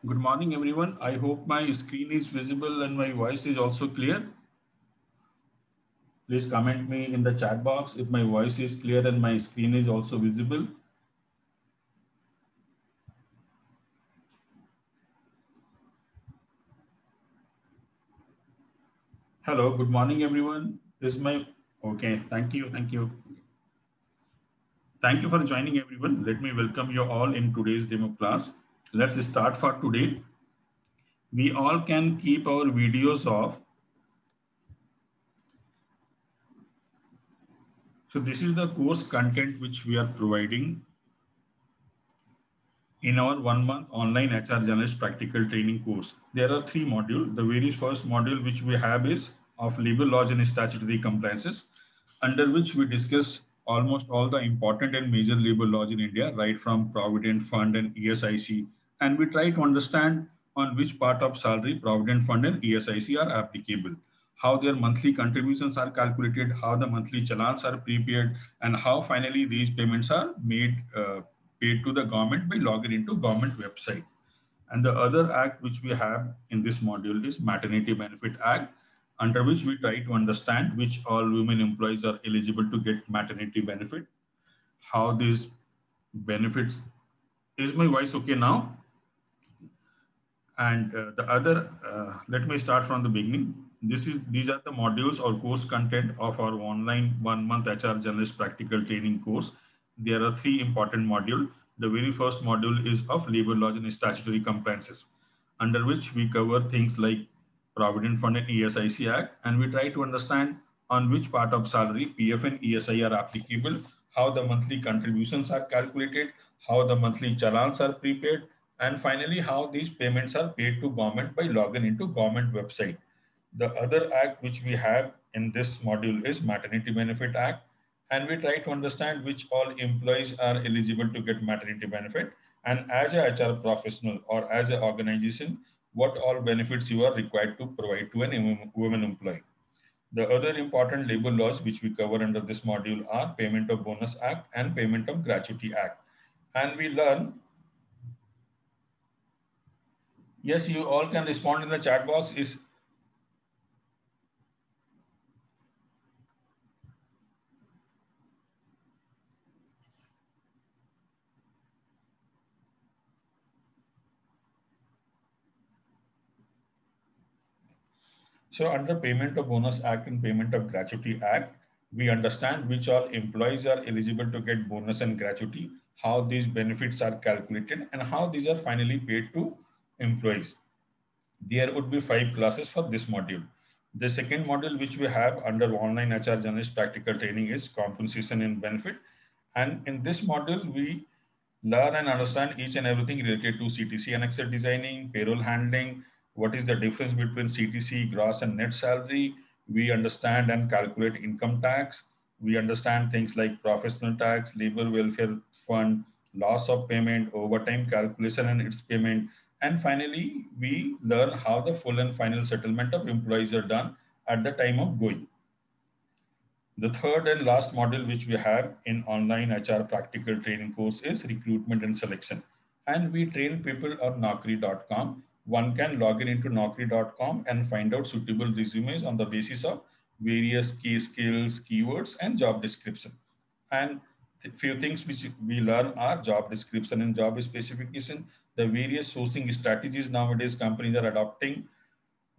Good morning, everyone. I hope my screen is visible and my voice is also clear. Please comment me in the chat box if my voice is clear and my screen is also visible. Hello, good morning, everyone. This is my okay. Thank you. Thank you. Thank you for joining, everyone. Let me welcome you all in today's demo class. Let's start for today. We all can keep our videos off. So this is the course content which we are providing in our 1 month online HR Generalist practical training course. There are three modules. The very first module which we have is of labor laws and statutory compliances, under which we discuss almost all the important and major labor laws in India, right from Provident Fund and ESIC. And we try to understand on which part of salary Provident Fund and ESIC are applicable, how their monthly contributions are calculated, how the monthly challans are prepared, and how finally these payments are paid to the government by logging into government website. And the other act which we have in this module is Maternity Benefit Act, under which we try to understand which all women employees are eligible to get maternity benefit, how these benefits. Is my voice okay now? And let me start from the beginning. These are the modules or course content of our online 1 month HR Generalist practical training course. There are three important modules. The very first module is of labor laws and statutory compliances, under which we cover things like Provident Fund and ESIC Act, and we try to understand on which part of salary PF and ESI are applicable, how the monthly contributions are calculated, how the monthly challans are prepaid, and finally how these payments are paid to government by logging into government website. The other act which we have in this module is Maternity Benefit Act, and we try to understand which all employees are eligible to get maternity benefit, and as a HR professional or as an organization, what all benefits you are required to provide to an women employee. The other important labor laws which we cover under this module are Payment of Bonus Act and Payment of Gratuity Act. And we learn. Yes, you all can respond in the chat box. Is So under Payment of Bonus Act and Payment of Gratuity Act, we understand which all employees are eligible to get bonus and gratuity, how these benefits are calculated, and how these are finally paid to employees. There would be 5 classes for this module. The second module which we have under online HR Generalist practical training is compensation and benefit. And in this module, we learn and understand each and everything related to CTC and Excel designing, payroll handling, what is the difference between CTC, gross and net salary. We understand and calculate income tax. We understand things like professional tax, labor welfare fund, loss of payment, overtime calculation and its payment. And finally, we learn how the full and final settlement of employees are done at the time of going. The third and last module which we have in online HR practical training course is recruitment and selection. And we train people on Naukri.com. One can log in into Naukri.com and find out suitable resumes on the basis of various key skills, keywords, and job description. And few things which we learn are job description and job specification, the various sourcing strategies nowadays companies are adopting.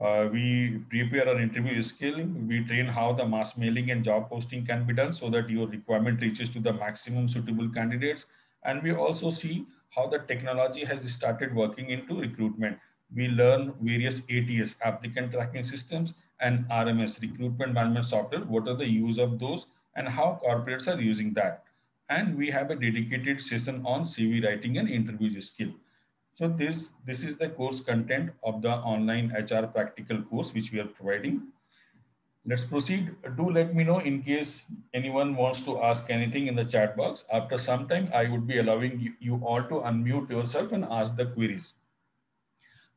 We prepare our interview skill. We train how the mass mailing and job posting can be done so that your requirement reaches to the maximum suitable candidates. And we also see how the technology has started working into recruitment. We learn various ATS, applicant tracking systems, and RMS, recruitment management software. What are the use of those and how corporates are using that? And we have a dedicated session on CV writing and interview skill. So this is the course content of the online HR practical course which we are providing. Let's proceed. Do let me know in case anyone wants to ask anything in the chat box. After some time, I would be allowing you all to unmute yourself and ask the queries.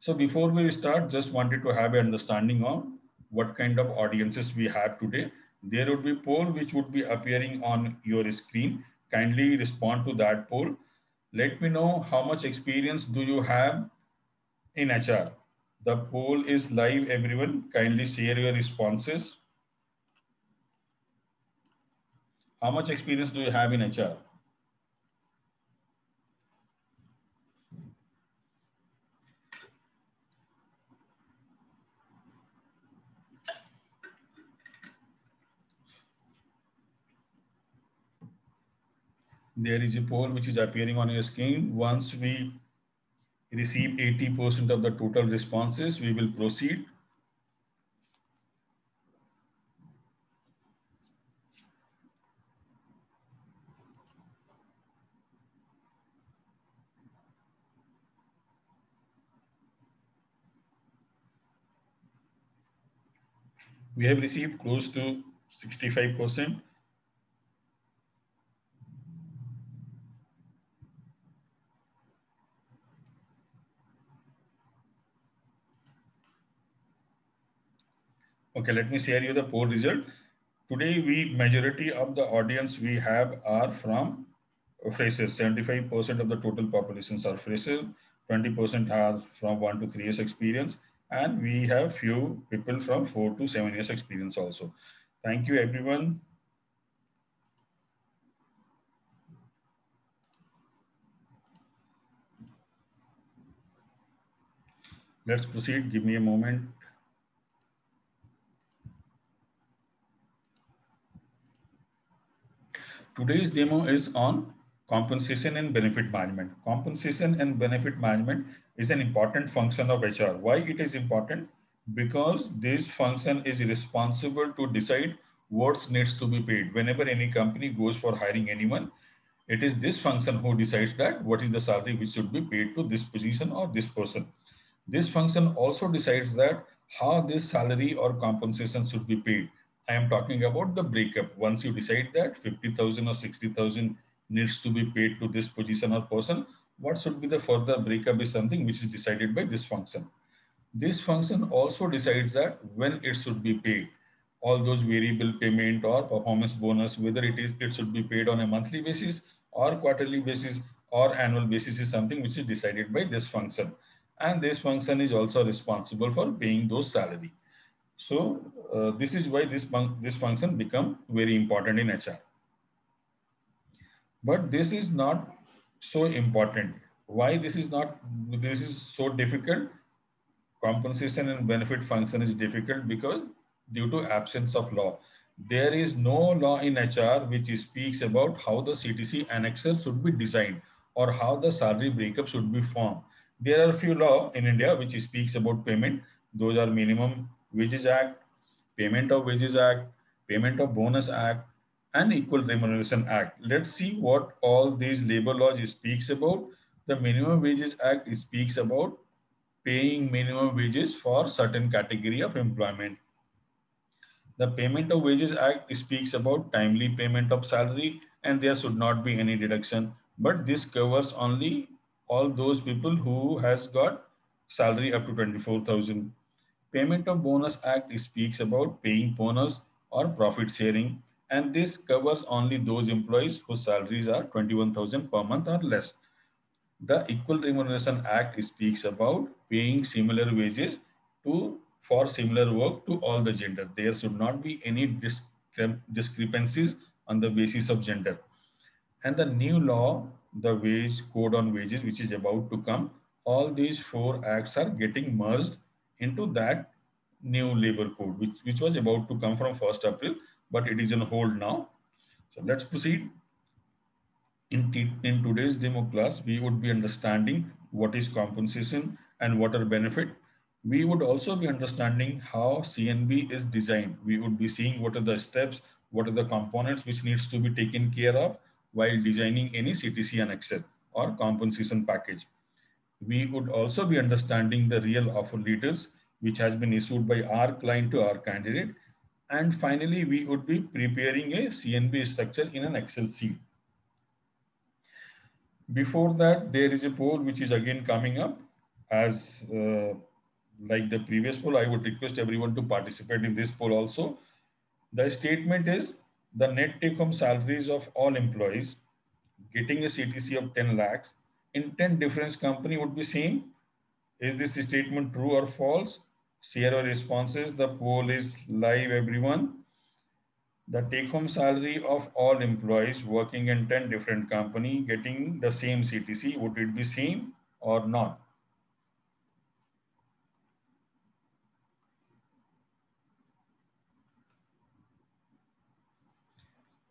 So before we start, just wanted to have an understanding on what kind of audiences we have today. There would be poll which would be appearing on your screen. Kindly respond to that poll. Let me know how much experience do you have in HR. The poll is live, everyone. Kindly share your responses. How much experience do you have in HR? There is a poll which is appearing on your screen. Once we receive 80% of the total responses, we will proceed. We have received close to 65%. Okay, let me share you the poll result. Today, majority of the audience we have are from freshers. 75% of the total populations are freshers. 20% are from 1 to 3 years experience, and we have few people from 4 to 7 years experience also. Thank you, everyone. Let's proceed. Give me a moment. Today's demo is on compensation and benefit management. Compensation and benefit management is an important function of HR. Why it is important? Because this function is responsible to decide what needs to be paid. Whenever any company goes for hiring anyone, it is this function who decides that what is the salary which should be paid to this position or this person. This function also decides that how this salary or compensation should be paid. I am talking about the breakup. Once you decide that 50,000 or 60,000 needs to be paid to this position or person, what should be the further breakup is something which is decided by this function. This function also decides that when it should be paid. All those variable payment or performance bonus, whether it should be paid on a monthly basis or quarterly basis or annual basis is something which is decided by this function. And this function is also responsible for paying those salary. So this is why this function become very important in HR. But this is not so important. Why this is not? This is so difficult. Compensation and benefit function is difficult because due to absence of law. There is no law in HR which speaks about how the CTC annexure should be designed or how the salary breakup should be formed. There are a few law in India which speaks about payment. Those are Minimum Wages Act, Payment of Wages Act, Payment of Bonus Act, and Equal Remuneration Act. Let's see what all these labor laws speaks about. The Minimum Wages Act speaks about paying minimum wages for certain category of employment. The Payment of Wages Act speaks about timely payment of salary and there should not be any deduction. But this covers only all those people who has got salary up to 24,000. Payment of Bonus Act speaks about paying bonus or profit sharing, and this covers only those employees whose salaries are 21,000 per month or less. The Equal Remuneration Act speaks about paying similar wages for similar work to all the gender. There should not be any discrepancies on the basis of gender. And the new law, the Wage Code on Wages, which is about to come, all these four acts are getting merged into that new labor code, which was about to come from 1st April, but it is on hold now. So let's proceed. In today's demo class, we would be understanding what is compensation and what are benefit. We would also be understanding how CNB is designed. We would be seeing what are the steps, what are the components which needs to be taken care of while designing any CTC annexure or compensation package. We would also be understanding the real offer letters which has been issued by our client to our candidate. And finally, we would be preparing a CNB structure in an Excel sheet. Before that, there is a poll which is again coming up. As like the previous poll, I would request everyone to participate in this poll also. The statement is the net take-home salaries of all employees getting a CTC of 10 lakhs in 10 different company would be same. Is this statement true or false? Share your responses. The poll is live, everyone. The take-home salary of all employees working in 10 different companies getting the same CTC, would it be same or not?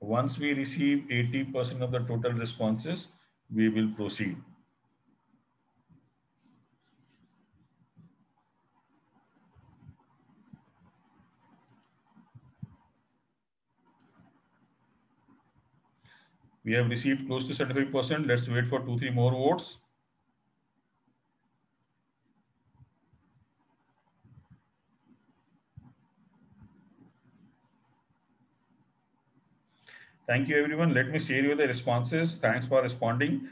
Once we receive 80% of the total responses, we will proceed. We have received close to 75%. Let's wait for 2-3 more votes. Thank you, everyone. Let me share you the responses. Thanks for responding.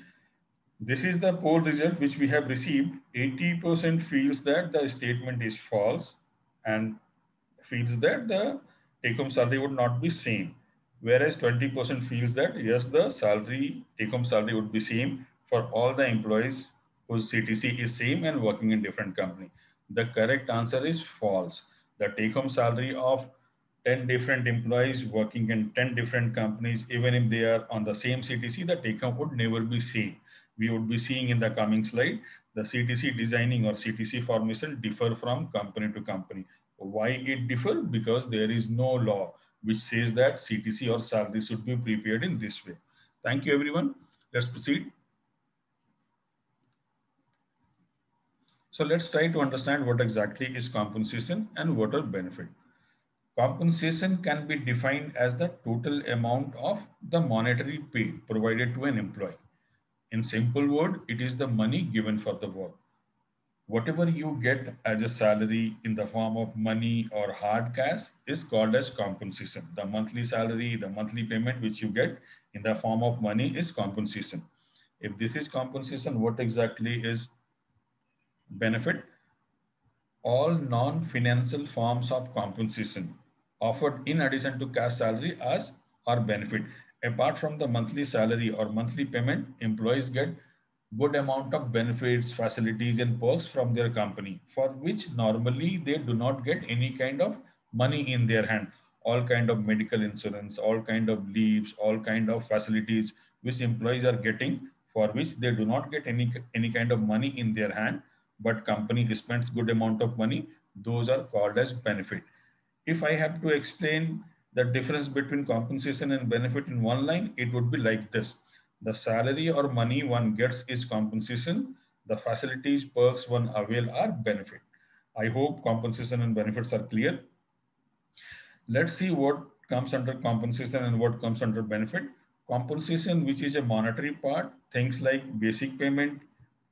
This is the poll result which we have received. 80% feels that the statement is false and feels that the take-home salary would not be same. Whereas 20% feels that yes, the salary, take-home salary would be same for all the employees whose CTC is same and working in different company. The correct answer is false. The take-home salary of 10 different employees working in 10 different companies, even if they are on the same CTC, the take-home would never be same. We would be seeing in the coming slide, the CTC designing or CTC formation differ from company to company. Why it differ? Because there is no law which says that CTC or salary should be prepared in this way. Thank you, everyone. Let's proceed. So let's try to understand what exactly is compensation and what are benefit. Compensation can be defined as the total amount of the monetary pay provided to an employee. In simple word, it is the money given for the work. Whatever you get as a salary in the form of money or hard cash is called as compensation. The monthly salary, the monthly payment which you get in the form of money is compensation. If this is compensation, what exactly is benefit? All non-financial forms of compensation offered in addition to cash salary as or benefit. Apart from the monthly salary or monthly payment, employees get good amount of benefits, facilities, and perks from their company, for which normally they do not get any kind of money in their hand. All kind of medical insurance, all kind of leaves, all kind of facilities which employees are getting, for which they do not get any kind of money in their hand, but company spends good amount of money. Those are called as benefit. If I have to explain the difference between compensation and benefit in one line, it would be like this. The salary or money one gets is compensation. The facilities, perks one avail are benefit. I hope compensation and benefits are clear. Let's see what comes under compensation and what comes under benefit. Compensation, which is a monetary part, things like basic payment,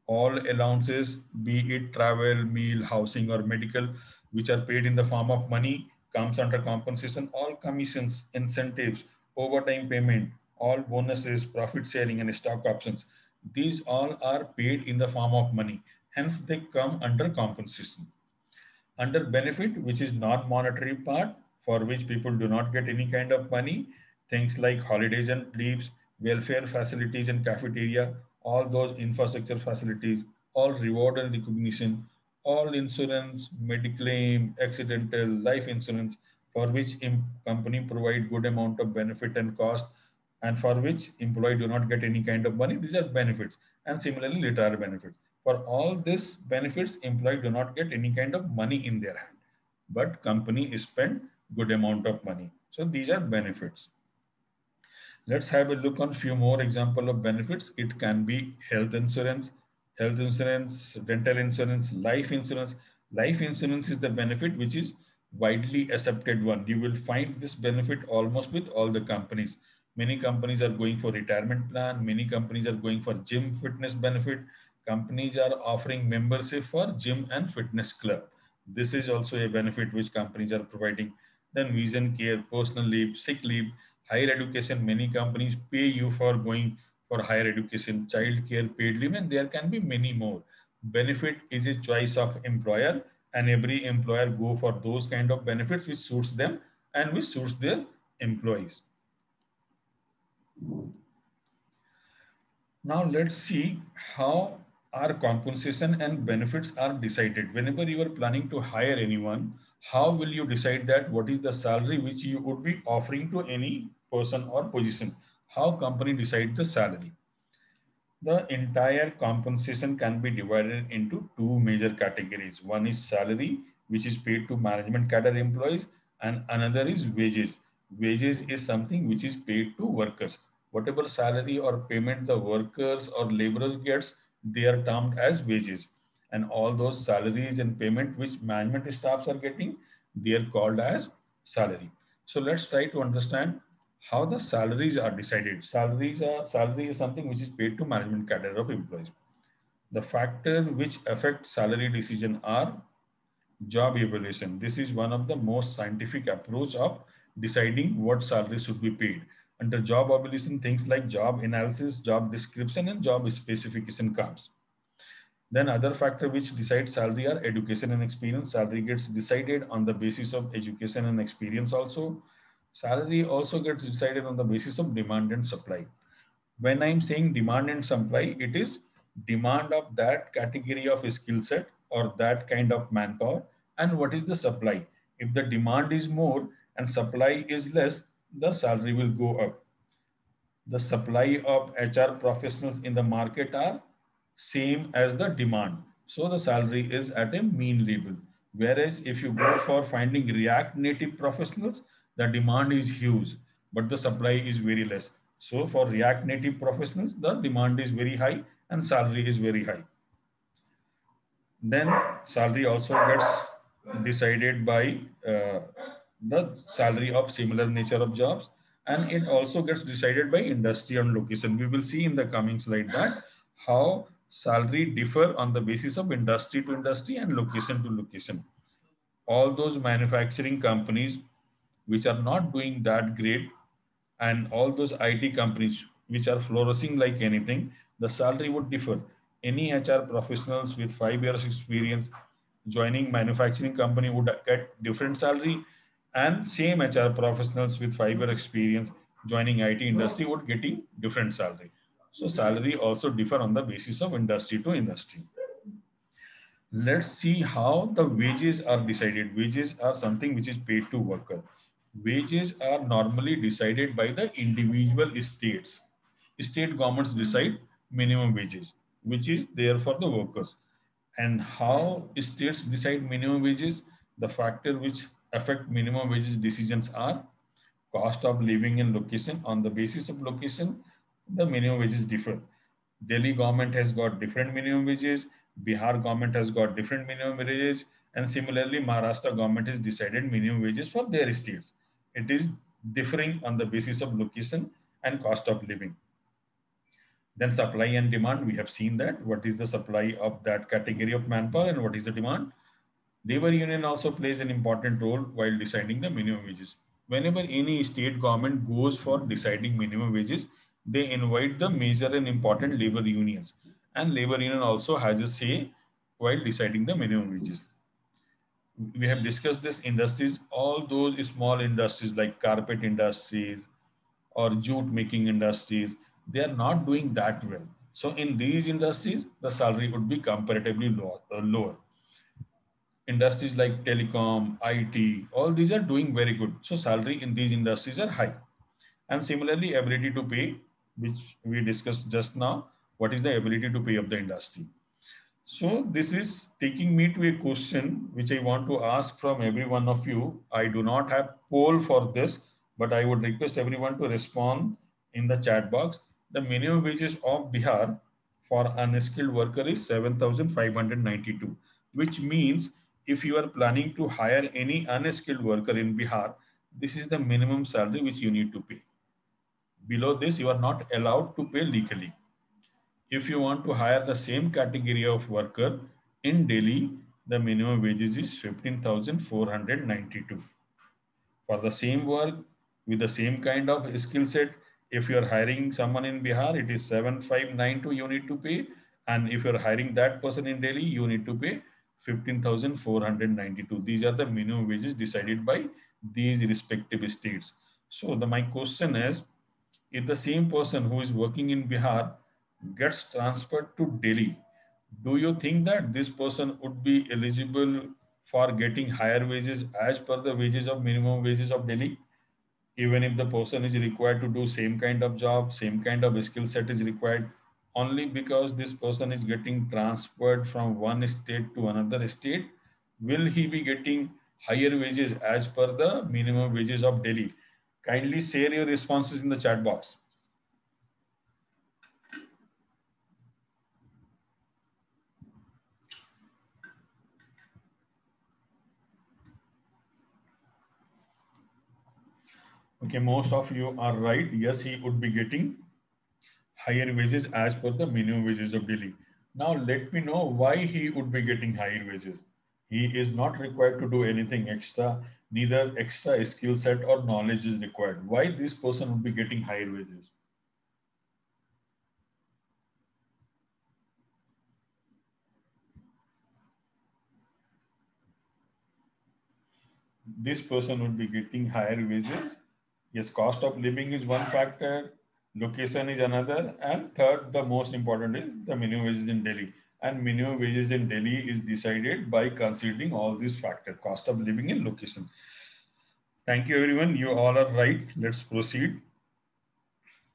all allowances, be it travel, meal, housing, or medical, which are paid in the form of money, comes under compensation. All commissions, incentives, overtime payment, all bonuses, profit sharing, and stock options, these all are paid in the form of money. Hence, they come under compensation. Under benefit, which is non-monetary part, for which people do not get any kind of money, things like holidays and leaves, welfare facilities and cafeteria, all those infrastructure facilities, all reward and recognition, all insurance, mediclaim, accidental, life insurance, for which company provide good amount of benefit and cost, and for which employee do not get any kind of money. These are benefits. And similarly, retirement benefits. For all these benefits, employee do not get any kind of money in their hand, but company spend good amount of money. So these are benefits. Let's have a look on few more example of benefits. It can be health insurance, dental insurance, life insurance. Life insurance is the benefit which is widely accepted one. You will find this benefit almost with all the companies. Many companies are going for retirement plan. Many companies are going for gym fitness benefit. Companies are offering membership for gym and fitness club. This is also a benefit which companies are providing. Then vision care, personal leave, sick leave, higher education. Many companies pay you for going for higher education, child care paid leave, and there can be many more. Benefit is a choice of employer, and every employer go for those kind of benefits which suits them and which suits their employees. Now let's see how our compensation and benefits are decided. Whenever you are planning to hire anyone, how will you decide that what is the salary which you would be offering to any person or position? How company decide the salary? The entire compensation can be divided into two major categories. One is salary, which is paid to management cadre employees, and another is wages. Wages is something which is paid to workers. Whatever salary or payment the workers or laborers gets, they are termed as wages. And all those salaries and payment which management staffs are getting, they are called as salary. So let's try to understand how the salaries are decided. Salary is something which is paid to management cadre of employees. The factors which affect salary decision are job evaluation. This is one of the most scientific approach of deciding what salary should be paid. Under job evaluation, things like job analysis, job description, and job specification comes. Then other factor which decide salary are education and experience. Salary gets decided on the basis of education and experience also. Salary also gets decided on the basis of demand and supply. When I'm saying demand and supply, it is demand of that category of skill set or that kind of manpower, and what is the supply. If the demand is more and supply is less, the salary will go up. The supply of HR professionals in the market are same as the demand. So the salary is at a mean level. Whereas if you go for finding React Native professionals, the demand is huge, but the supply is very less. So for React Native professionals, the demand is very high and salary is very high. Then salary also gets decided by the salary of similar nature of jobs, and it also gets decided by industry and location. We will see in the coming slide that how salary differ on the basis of industry to industry and location to location. All those manufacturing companies which are not doing that great, and all those IT companies which are flourishing like anything, the salary would differ. Any HR professionals with 5 years experience joining manufacturing company would get different salary, and same HR professionals with 5 year experience joining IT industry would getting different salary. So salary also differ on the basis of industry to industry. Let's see how the wages are decided. Wages are something which is paid to worker. Wages are normally decided by the individual states. State governments decide minimum wages, which is there for the workers. And how states decide minimum wages? The factor which affect minimum wages decisions are cost of living and location. On the basis of location, the minimum wages differ. Delhi government has got different minimum wages, Bihar government has got different minimum wages, and similarly, Maharashtra government has decided minimum wages for their states. It is differing on the basis of location and cost of living. Then supply and demand, we have seen that. What is the supply of that category of manpower and what is the demand? Labor union also plays an important role while deciding the minimum wages. Whenever any state government goes for deciding minimum wages, they invite the major and important labor unions. And labor union also has a say while deciding the minimum wages. We have discussed this industries, all those small industries like carpet industries or jute making industries, they are not doing that well. So in these industries, the salary would be comparatively lower. Industries like telecom, IT, all these are doing very good. So salary in these industries are high. And similarly, ability to pay, which we discussed just now, what is the ability to pay of the industry? So this is taking me to a question which I want to ask from every one of you. I do not have poll for this, but I would request everyone to respond in the chat box. The minimum wages of Bihar for unskilled worker is 7,592, which means if you are planning to hire any unskilled worker in Bihar, this is the minimum salary which you need to pay. Below this, you are not allowed to pay legally. If you want to hire the same category of worker in Delhi, the minimum wages is 15,492. For the same work with the same kind of skill set, if you are hiring someone in Bihar, it is 7,592 you need to pay. And if you're hiring that person in Delhi, you need to pay 15,492. These are the minimum wages decided by these respective states. So my question is, if the same person who is working in Bihar gets transferred to Delhi, Do you think that this person would be eligible for getting higher wages as per the wages of minimum wages of Delhi? Even if the person is required to do same kind of job, same kind of skill set is required, only because this person is getting transferred from one state to another state, will he be getting higher wages as per the minimum wages of Delhi? Kindly share your responses in the chat box. Okay, most of you are right. Yes, he would be getting higher wages as per the minimum wages of Delhi. Now, let me know why he would be getting higher wages. He is not required to do anything extra, neither extra skill set or knowledge is required. Why this person would be getting higher wages? This person would be getting higher wages. Yes, cost of living is one factor, location is another, and third, the most important is the minimum wages in Delhi. And minimum wages in Delhi is decided by considering all these factors, cost of living and location. Thank you, everyone. You all are right. Let's proceed.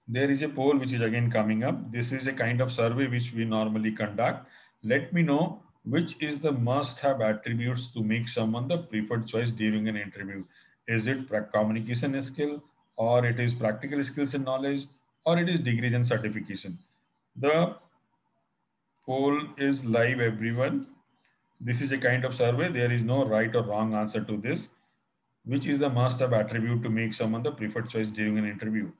There is a poll which is again coming up. This is a kind of survey which we normally conduct. Let me know which is the must-have attributes to make someone the preferred choice during an interview. Is it communication skill, or it is practical skills and knowledge, or it is degrees and certification? The poll is live, everyone. This is a kind of survey. There is no right or wrong answer to this. Which is the must-have attribute to make someone the preferred choice during an interview?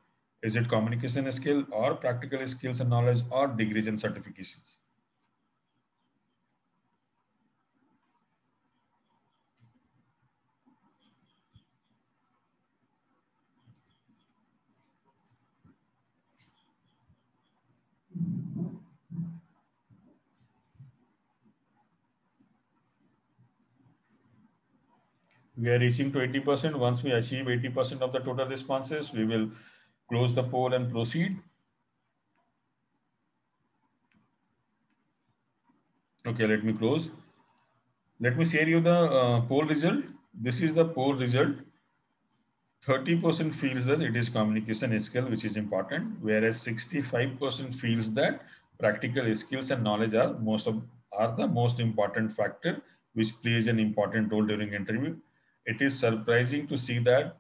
Is it communication skill or practical skills and knowledge or degrees and certifications? We are reaching to 80%. Once we achieve 80% of the total responses, we will close the poll and proceed. Okay, let me close. Let me share you the poll result. This is the poll result. 30% feels that it is communication skill, which is important, whereas 65% feels that practical skills and knowledge are the most important factor, which plays an important role during interview. It is surprising to see that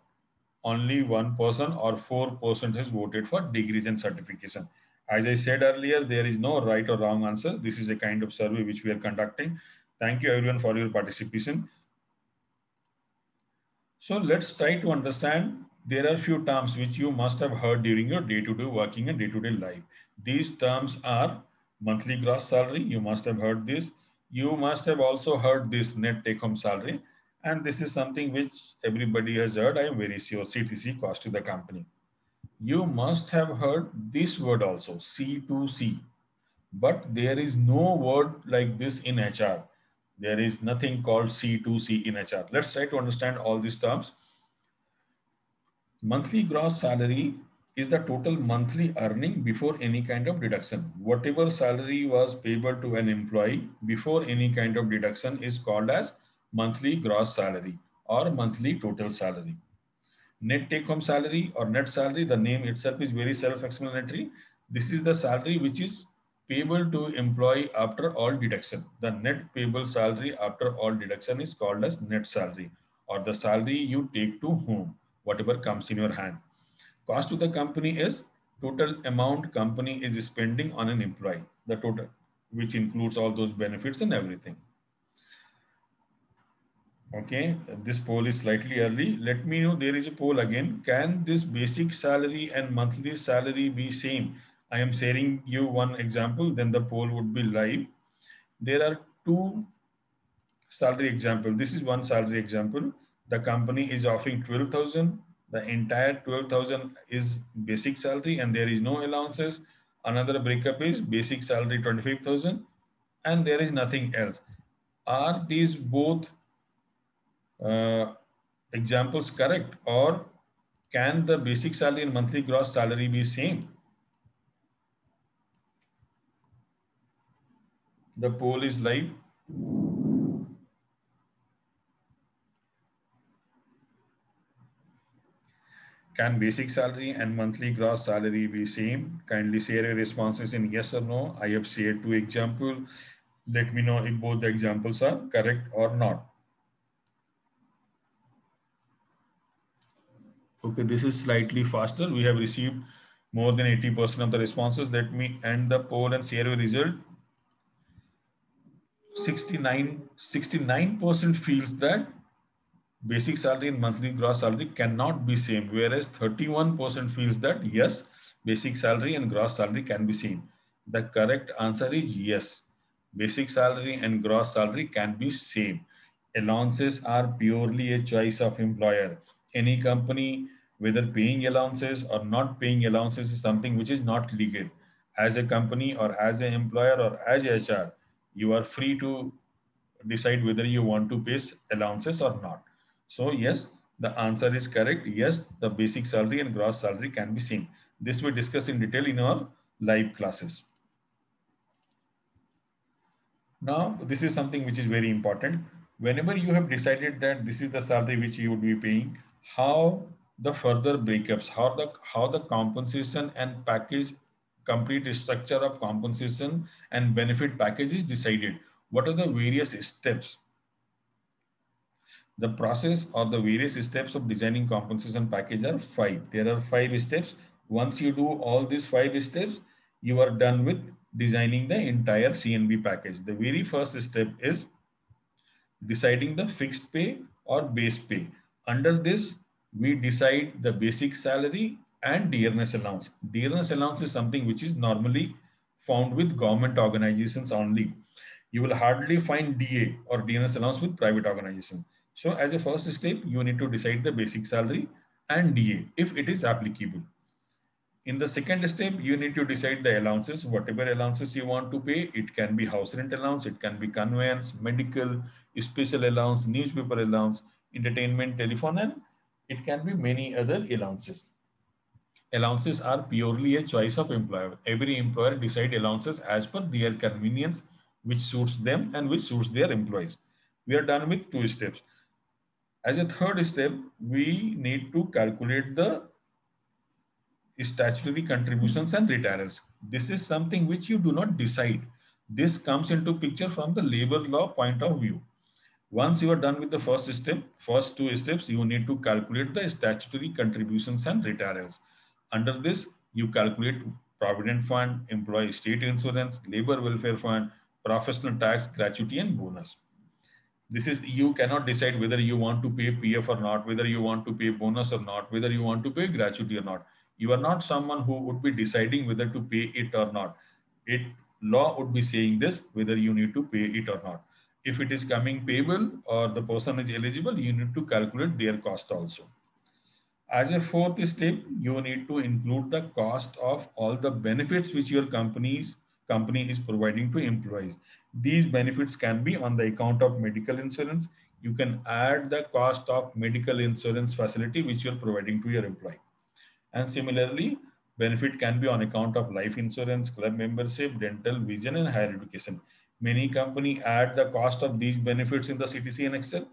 only 1% or 4% has voted for degrees and certification. As I said earlier, there is no right or wrong answer. This is a kind of survey which we are conducting. Thank you everyone for your participation. So let's try to understand. There are few terms which you must have heard during your day-to-day working and day-to-day life. These terms are monthly gross salary. You must have heard this. You must have also heard this net take-home salary. And this is something which everybody has heard. I am very sure, CTC, cost to the company. You must have heard this word also, C2C. But there is no word like this in HR. There is nothing called C2C in HR. Let's try to understand all these terms. Monthly gross salary is the total monthly earning before any kind of deduction. Whatever salary was payable to an employee before any kind of deduction is called as monthly gross salary or monthly total salary. Net take home salary or net salary, the name itself is very self-explanatory. This is the salary which is payable to employee after all deduction. The net payable salary after all deduction is called as net salary, or the salary you take to home, whatever comes in your hand. Cost to the company is total amount company is spending on an employee, the total, which includes all those benefits and everything. Okay, this poll is slightly early. Let me know, there is a poll again. Can this basic salary and monthly salary be same? I am sharing you one example, then the poll would be live. There are two salary example. This is one salary example. The company is offering 12,000. The entire 12,000 is basic salary and there is no allowances. Another breakup is basic salary 25,000 and there is nothing else. Are these both uh, examples correct, or can the basic salary and monthly gross salary be same? The poll is live. Can basic salary and monthly gross salary be same? Kindly share your responses in yes or no. I have shared two examples. Let me know if both the examples are correct or not. Okay, this is slightly faster. We have received more than 80% of the responses. Let me end the poll and share your result. 69% feels that basic salary and monthly gross salary cannot be same, whereas 31% feels that yes, basic salary and gross salary can be same. The correct answer is yes. Basic salary and gross salary can be same. Allowances are purely a choice of employer. Any company, whether paying allowances or not paying allowances, is something which is not legal. As a company or as an employer or as HR, you are free to decide whether you want to pay allowances or not. So yes, the answer is correct. Yes, the basic salary and gross salary can be seen. This we discuss in detail in our live classes. Now, this is something which is very important. Whenever you have decided that this is the salary which you would be paying, how the further breakups, how the compensation and package, complete structure of compensation and benefit package is decided. What are the various steps? The process or the various steps of designing compensation package are five. There are five steps. Once you do all these five steps, you are done with designing the entire CNB package. The very first step is deciding the fixed pay or base pay. Under this, we decide the basic salary and dearness allowance. Dearness allowance is something which is normally found with government organizations only. You will hardly find DA or dearness allowance with private organization. So as a first step, you need to decide the basic salary and DA if it is applicable. In the second step, you need to decide the allowances, whatever allowances you want to pay. It can be house rent allowance, it can be conveyance, medical, special allowance, newspaper allowance, entertainment, telephone, and it can be many other allowances. Allowances are purely a choice of employer. Every employer decide allowances as per their convenience, which suits them and which suits their employees. We are done with two steps. As a third step, we need to calculate the statutory contributions and retirals. This is something which you do not decide. This comes into picture from the labor law point of view. Once you are done with the first step, first two steps, you need to calculate the statutory contributions and retirals. Under this, you calculate provident fund, employee state insurance, labor welfare fund, professional tax, gratuity, and bonus. This is, you cannot decide whether you want to pay PF or not, whether you want to pay bonus or not, whether you want to pay gratuity or not. You are not someone who would be deciding whether to pay it or not. It, law would be saying this, whether you need to pay it or not. If it is coming payable or the person is eligible, you need to calculate their cost also. As a fourth step, you need to include the cost of all the benefits which your company is providing to employees. These benefits can be on the account of medical insurance. You can add the cost of medical insurance facility which you're providing to your employee. And similarly, benefit can be on account of life insurance, club membership, dental, vision, and higher education. Many company add the cost of these benefits in the CTC and Excel,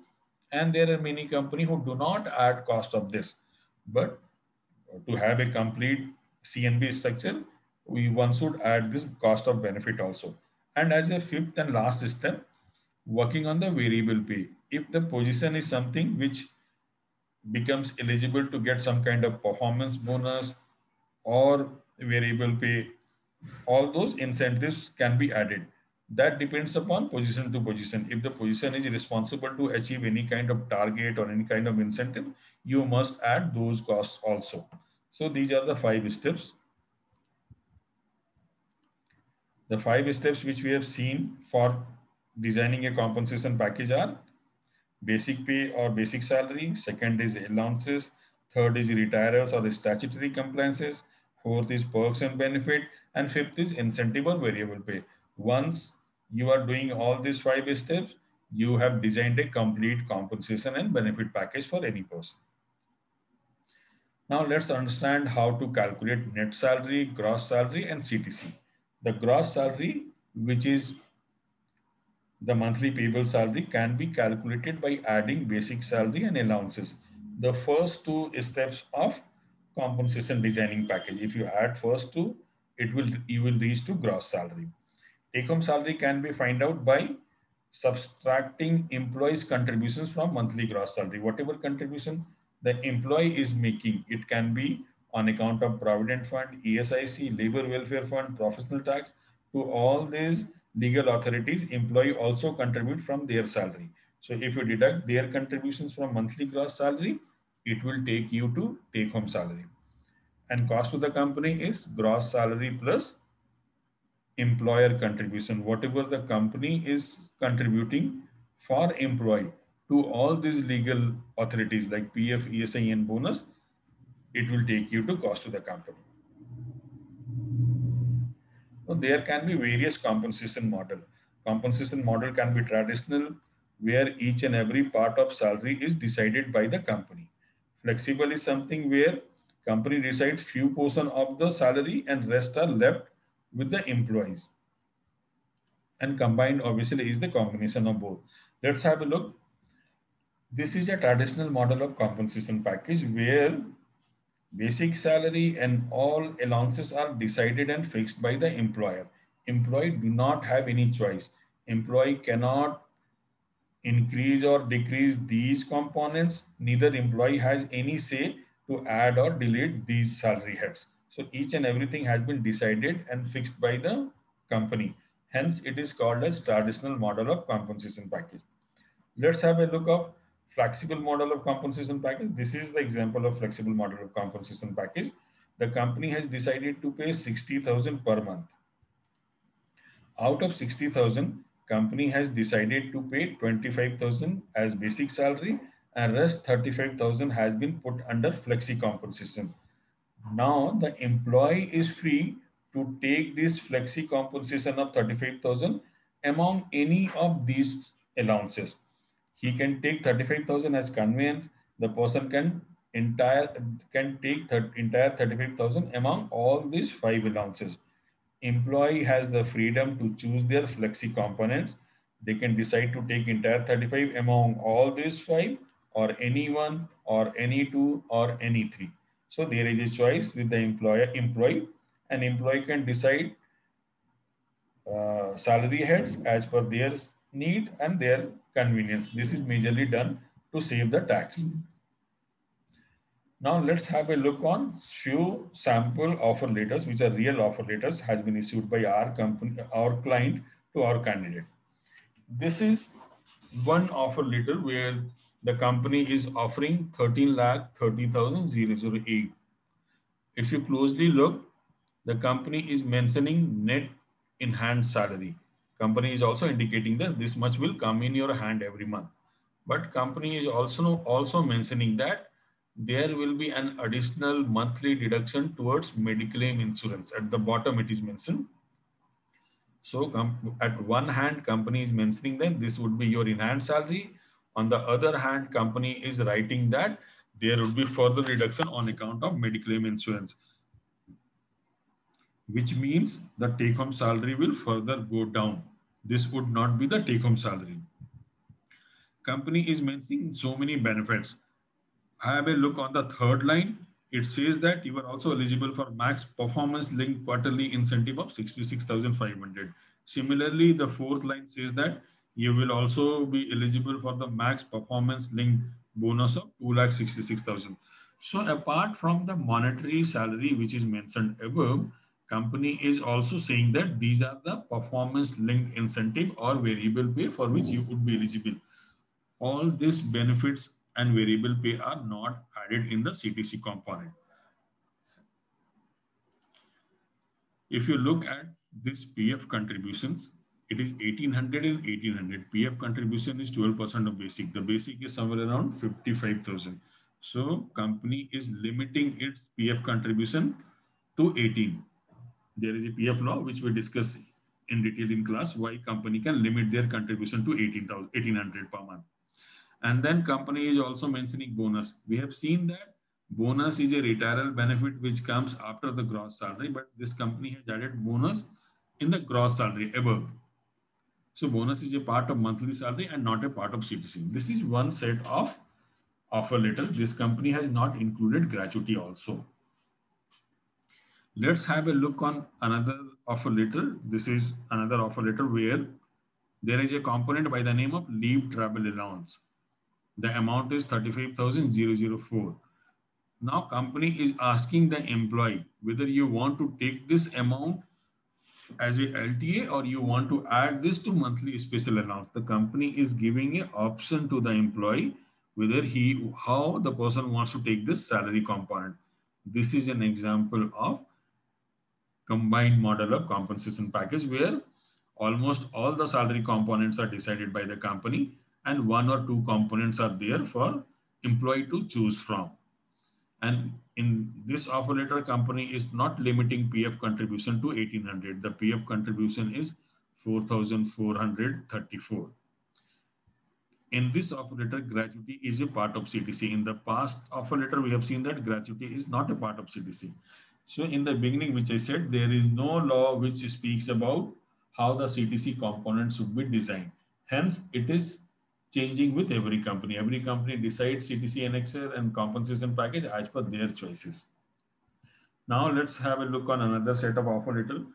and there are many company who do not add cost of this. But to have a complete CNB structure, one should add this cost of benefit also. And as a fifth and last step, working on the variable pay. If the position is something which becomes eligible to get some kind of performance bonus or variable pay, all those incentives can be added. That depends upon position to position. If the position is responsible to achieve any kind of target or any kind of incentive, you must add those costs also. So these are the five steps. The five steps which we have seen for designing a compensation package are basic pay or basic salary. Second is allowances. Third is retirers or statutory compliances. Fourth is perks and benefit. And fifth is incentive or variable pay. Once you are doing all these five steps, you have designed a complete compensation and benefit package for any person. Now let's understand how to calculate net salary, gross salary, and CTC. The gross salary, which is The monthly payable salary can be calculated by adding basic salary and allowances. The first two steps of compensation designing package. If you add first two, you will reach to gross salary. Take home salary can be find out by subtracting employees' contributions from monthly gross salary. Whatever contribution the employee is making, it can be on account of Provident Fund, ESIC, Labor Welfare Fund, professional tax. To all these legal authorities, employee also contribute from their salary. So if you deduct their contributions from monthly gross salary, it will take you to take home salary. And cost to the company is gross salary plus employer contribution, whatever the company is contributing for employee to all these legal authorities like PF, ESI, and bonus, it will take you to cost to the company. So there can be various compensation model. Compensation model can be traditional, where each and every part of salary is decided by the company. Flexible is something where company decides few portion of the salary and rest are left with the employees. And combined obviously is the combination of both. Let's have a look. This is a traditional model of compensation package where basic salary and all allowances are decided and fixed by the employer. Employee do not have any choice. Employee cannot increase or decrease these components. Neither employee has any say to add or delete these salary heads. So each and everything has been decided and fixed by the company. Hence, it is called as traditional model of compensation package. Let's have a look of flexible model of compensation package. This is the example of flexible model of compensation package. The company has decided to pay 60,000 per month. Out of 60,000, company has decided to pay 25,000 as basic salary and rest 35,000 has been put under flexi compensation. Now the employee is free to take this flexi compensation of 35,000 among any of these allowances. He can take 35,000 as conveyance. The person can take entire 35,000 among all these five allowances. Employee has the freedom to choose their flexi components. They can decide to take entire 35 among all these five, or any one, or any two, or any three. So there is a choice with the employee, and employee can decide salary heads as per their need and their convenience. This is majorly done to save the tax. Now let's have a look on few sample offer letters, which are real offer letters, has been issued by our company, our client to our candidate. This is one offer letter where the company is offering 13,30,008. If you closely look, the company is mentioning net enhanced salary. Company is also indicating that this much will come in your hand every month. But company is also mentioning that there will be an additional monthly deduction towards Mediclaim insurance. At the bottom, it is mentioned. So at one hand, company is mentioning that this would be your enhanced salary. On the other hand, company is writing that there would be further reduction on account of Mediclaim insurance, which means the take-home salary will further go down. This would not be the take-home salary. Company is mentioning so many benefits. Have a look on the third line. It says that you are also eligible for max performance linked quarterly incentive of 66,500. Similarly, the fourth line says that you will also be eligible for the max performance linked bonus of 2,66,000. So apart from the monetary salary which is mentioned above, company is also saying that these are the performance linked incentive or variable pay for which you would be eligible. All these benefits and variable pay are not added in the CTC component. If you look at this PF contributions, it is 1,800 and 1,800. PF contribution is 12% of basic. The basic is somewhere around 55,000. So company is limiting its PF contribution to 18. There is a PF law which we discuss in detail in class, why company can limit their contribution to 1,800 per month. And then company is also mentioning bonus. We have seen that bonus is a retirement benefit which comes after the gross salary, but this company has added bonus in the gross salary above. So bonus is a part of monthly salary and not a part of CTC. This is one set of offer letter. This company has not included gratuity also. Let's have a look on another offer letter. This is another offer letter where there is a component by the name of leave travel allowance. The amount is 35,004. Now company is asking the employee whether you want to take this amount as a LTA or you want to add this to monthly special allowance. The company is giving an option to the employee whether how the person wants to take this salary component. This is an example of combined model of compensation package where almost all the salary components are decided by the company and one or two components are there for employee to choose from. And in this offer letter, company is not limiting PF contribution to 1800. The PF contribution is 4434. In this offer letter, gratuity is a part of CTC. In the past offer letter, we have seen that gratuity is not a part of CTC. So in the beginning, which I said, there is no law which speaks about how the CTC components should be designed. Hence, it is changing with every company. Every company decides CTC annexure and compensation package as per their choices. Now let's have a look on another set of offer letter.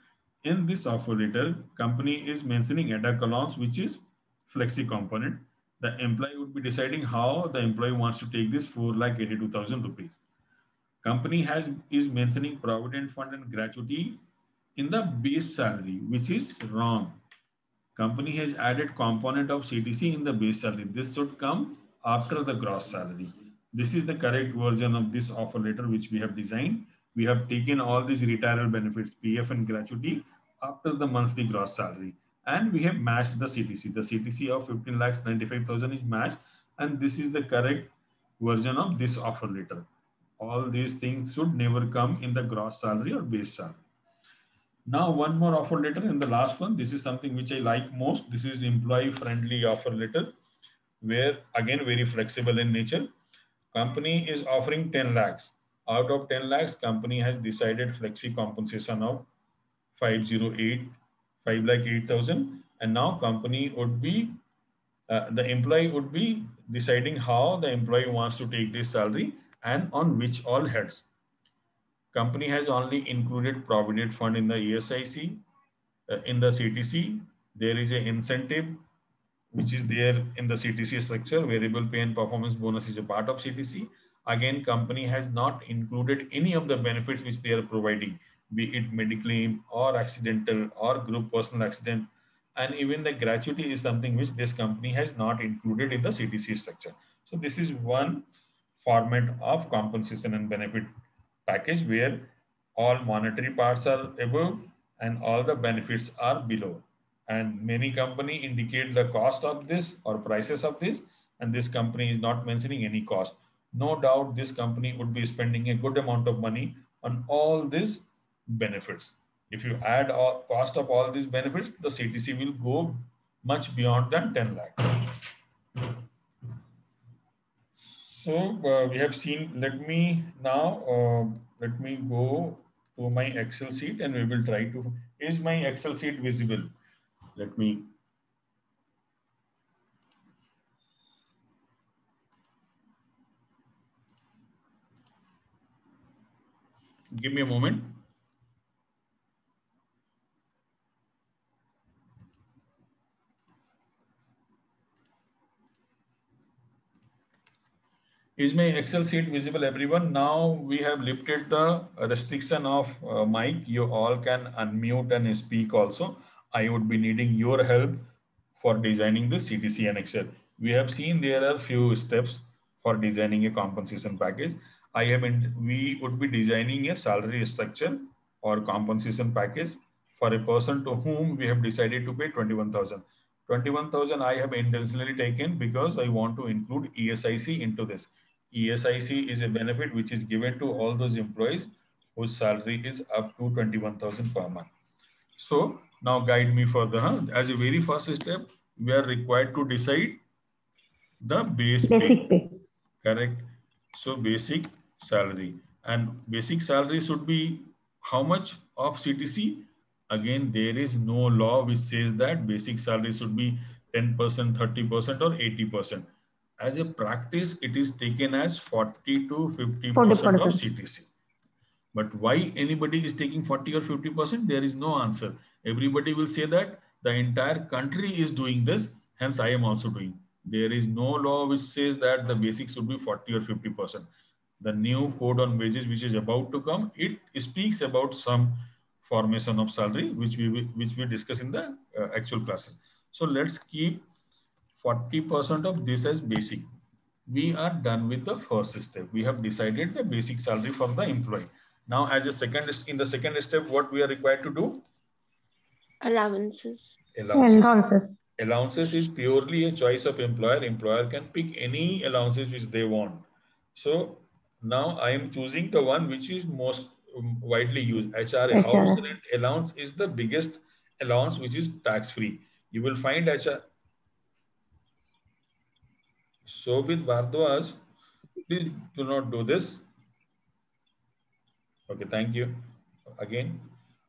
In this offer letter, company is mentioning ad hoc allowance, which is flexi component. The employee would be deciding how the employee wants to take this 4,82,000 rupees. Company is mentioning provident fund and gratuity in the base salary, which is wrong. Company has added component of CTC in the base salary. This should come after the gross salary. This is the correct version of this offer letter which we have designed. We have taken all these retirement benefits, PF and gratuity after the monthly gross salary. And we have matched the CTC. The CTC of 15,95,000 is matched. And this is the correct version of this offer letter. All these things should never come in the gross salary or base salary. Now, one more offer letter in the last one. This is something which I like most. This is employee friendly offer letter, where again, very flexible in nature. Company is offering 10 lakhs. Out of 10 lakhs, company has decided flexi compensation of 508, 5,08,000. And now company would be, the employee would be deciding how the employee wants to take this salary and on which all heads. Company has only included provident fund in the ESIC. In the CTC, there is an incentive which is there in the CTC structure. Variable pay and performance bonus is a part of CTC. Again, company has not included any of the benefits which they are providing, be it medical or accidental or group personal accident. And even the gratuity is something which this company has not included in the CTC structure. So this is one format of compensation and benefit package where all monetary parts are above and all the benefits are below. And many company indicate the cost of this or prices of this, and this company is not mentioning any cost. No doubt this company would be spending a good amount of money on all these benefits. If you add all cost of all these benefits, the CTC will go much beyond than 10 lakh. So we have seen, let me go to my Excel sheet and we will try to, is my Excel sheet visible? Let me, give me a moment. Is my Excel sheet visible, everyone? Now we have lifted the restriction of mic. You all can unmute and speak also. I would be needing your help for designing the CTC annexure. We have seen there are few steps for designing a compensation package. We would be designing a salary structure or compensation package for a person to whom we have decided to pay 21,000. 21,000 I have intentionally taken because I want to include ESIC into this. ESIC is a benefit which is given to all those employees whose salary is up to 21,000 per month. So now guide me further. As a very first step, we are required to decide the base pay. Correct. So basic salary, and basic salary should be how much of CTC? Again, there is no law which says that basic salary should be 10%, 30%, or 80%. As a practice, it is taken as 40 to 50% of 40%. CTC. But why anybody is taking 40 or 50%? There is no answer. Everybody will say that the entire country is doing this, hence I am also doing. There is no law which says that the basic should be 40 or 50%. The new code on wages which is about to come, it speaks about some formation of salary which we discuss in the actual classes. So let's keep 40% of this as basic. We are done with the first step. We have decided the basic salary for the employee. Now, as a in the second step, what we are required to do? Allowances. Allowances. Allowances. Allowances is purely a choice of employer. Employer can pick any allowances which they want. So now I am choosing the one which is most widely used. HRA, house rent allowance, is the biggest allowance which is tax free. You will find HR. So with Bhardwaj, please do not do this. Okay, thank you. Again,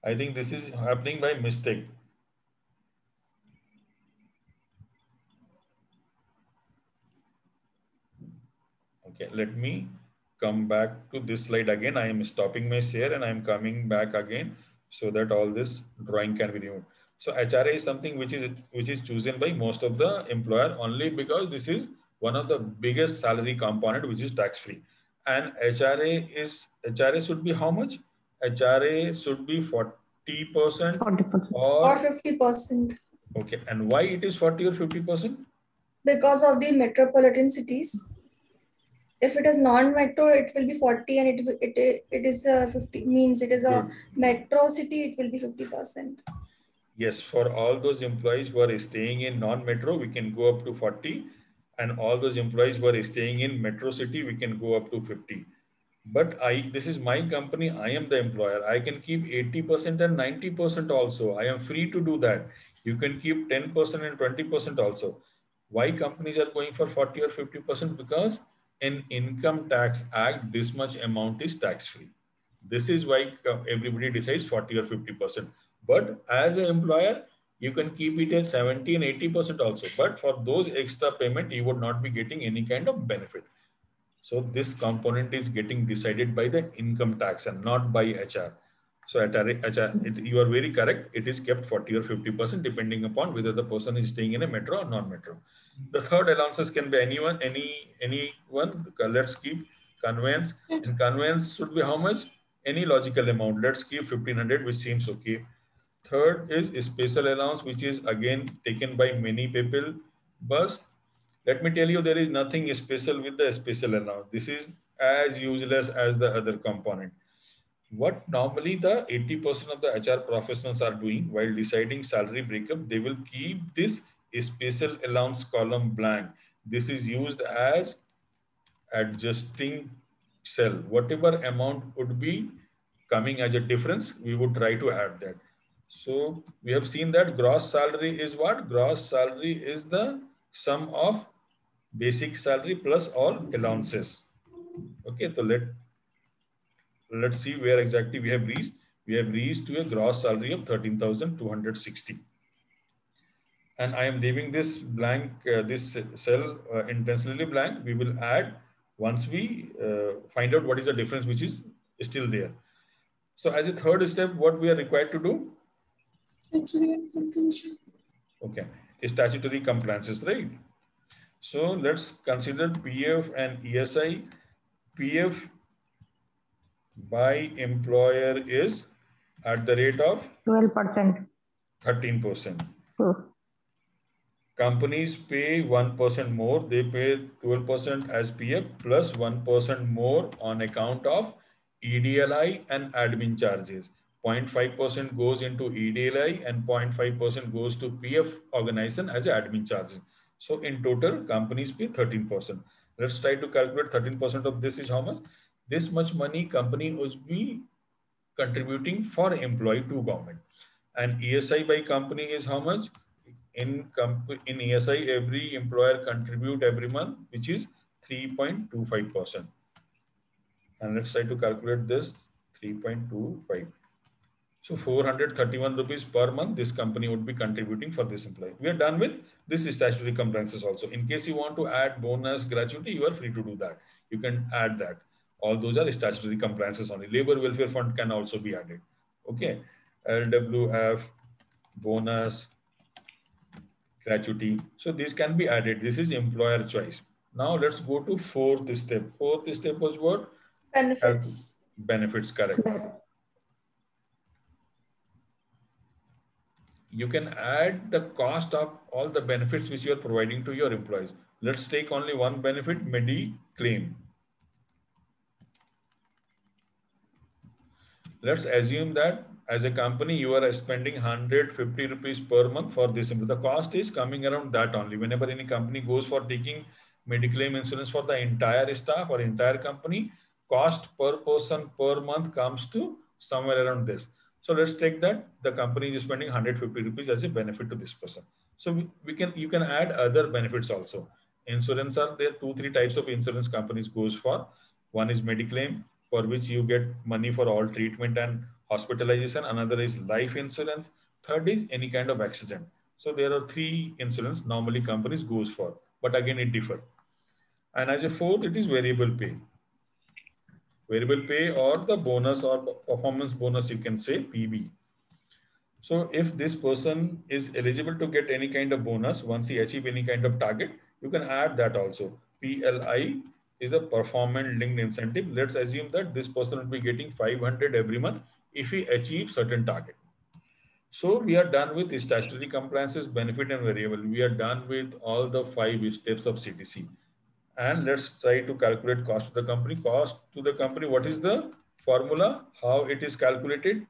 I think this is happening by mistake. Okay, let me come back to this slide again. I am stopping my share and I am coming back again so that all this drawing can be removed. So HRA is something which is chosen by most of the employer only because this is one of the biggest salary component which is tax free. And HRA should be how much? HRA should be 40% or 50%. Okay, and why it is 40 or 50%? Because of the metropolitan cities. If it is non-metro, it will be 40, and it is 50. Means it is a metro city. It will be 50%. Yes, for all those employees who are staying in non-metro, we can go up to 40, and all those employees who are staying in metro city, we can go up to 50. But this is my company. I am the employer. I can keep 80% and 90% also. I am free to do that. You can keep 10% and 20% also. Why companies are going for 40 or 50%? Because in Income Tax Act, this much amount is tax free. This is why everybody decides 40 or 50%. But as an employer, you can keep it as 70 and 80% also. But for those extra payment, you would not be getting any kind of benefit. So this component is getting decided by the income tax and not by HR. So you are very correct. It is kept 40 or 50% depending upon whether the person is staying in a metro or non-metro. The third allowances can be anyone. Let's keep conveyance. And conveyance should be how much? Any logical amount. Let's keep 1500, which seems okay. Third is special allowance, which is again taken by many people. But let me tell you, there is nothing special with the special allowance. This is as useless as the other component. What normally the 80% of the HR professionals are doing while deciding salary breakup, they will keep this special allowance column blank. This is used as adjusting cell. Whatever amount would be coming as a difference, we would try to add that. So we have seen that gross salary is what? Gross salary is the sum of basic salary plus all allowances. Okay, so let's see where exactly we have reached. We have reached to a gross salary of 13,260. And I am leaving this blank, this cell intentionally blank. We will add once we find out what is the difference which is still there. So as a third step, what we are required to do? Okay, statutory compliances, right? So let's consider PF and ESI. PF by employer is at the rate of 12%. 13%. Companies pay 1% more. They pay 12% as PF plus 1% more on account of EDLI and admin charges. 0.5% goes into EDLI and 0.5% goes to PF organization as admin charges. So in total, companies pay 13%. Let's try to calculate 13% of this is how much? This much money company must be contributing for employee to government. And ESI by company is how much? In ESI, every employer contribute every month, which is 3.25%. And let's try to calculate this 3.25. So 431 rupees per month, this company would be contributing for this employee. We are done with this statutory compliances also. In case you want to add bonus, gratuity, you are free to do that. You can add that. All those are statutory compliances only. Labor welfare fund can also be added. Okay. LWF, bonus, gratuity. So these can be added. This is employer choice. Now let's go to fourth step. Fourth step was what? Benefits. Benefits, correct. You can add the cost of all the benefits which you are providing to your employees. Let's take only one benefit, Mediclaim. Let's assume that as a company, you are spending 150 rupees per month for this. The cost is coming around that only. Whenever any company goes for taking Mediclaim insurance for the entire staff or entire company, cost per person per month comes to somewhere around this. So let's take that the company is spending 150 rupees as a benefit to this person. So you can add other benefits also. Insurance are there, 2-3 types of insurance companies goes for. One is Mediclaim, for which you get money for all treatment and hospitalization. Another is life insurance. Third is any kind of accident. So there are 3 insurance normally companies goes for, but again it differ. And as a fourth, it is variable pay. Variable pay or the bonus or performance bonus, you can say PB. So if this person is eligible to get any kind of bonus, once he achieve any kind of target, you can add that also. PLI is a performance linked incentive. Let's assume that this person will be getting 500 every month if he achieves certain target. So we are done with statutory compliances, benefit and variable. We are done with all the 5 steps of CTC. And let's try to calculate cost to the company. Cost to the company, what is the formula? How it is calculated?